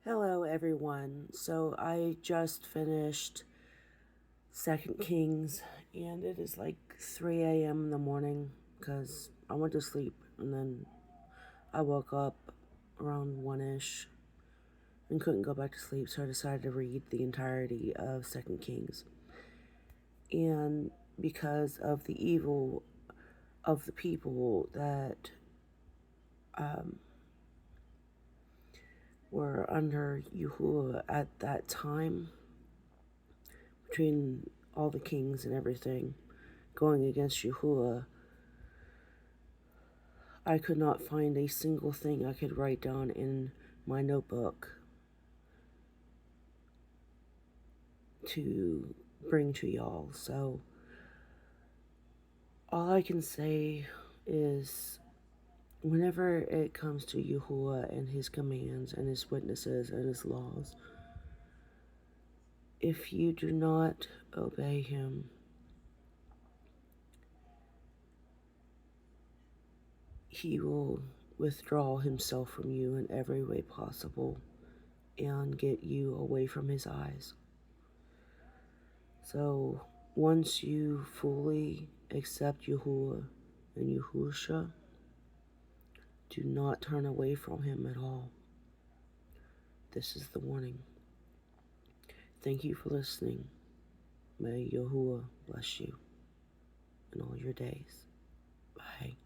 Hello, everyone. So I just finished Second Kings, and it is like 3 a.m. in the morning because I went to sleep and then I woke up around 1-ish and couldn't go back to sleep, so I decided to read the entirety of Second Kings. And because of the evil of the people that were under Yahuwah at that time, between all the kings and everything going against Yahuwah, I could not find a single thing I could write down in my notebook to bring to y'all. So all I can say is whenever it comes to Yahuwah and his commands and his witnesses and his laws, if you do not obey him, he will withdraw himself from you in every way possible and get you away from his eyes. So once you fully accept Yahuwah and Yahusha, do not turn away from him at all. This is the warning. Thank you for listening. May Yahuwah bless you in all your days. Bye.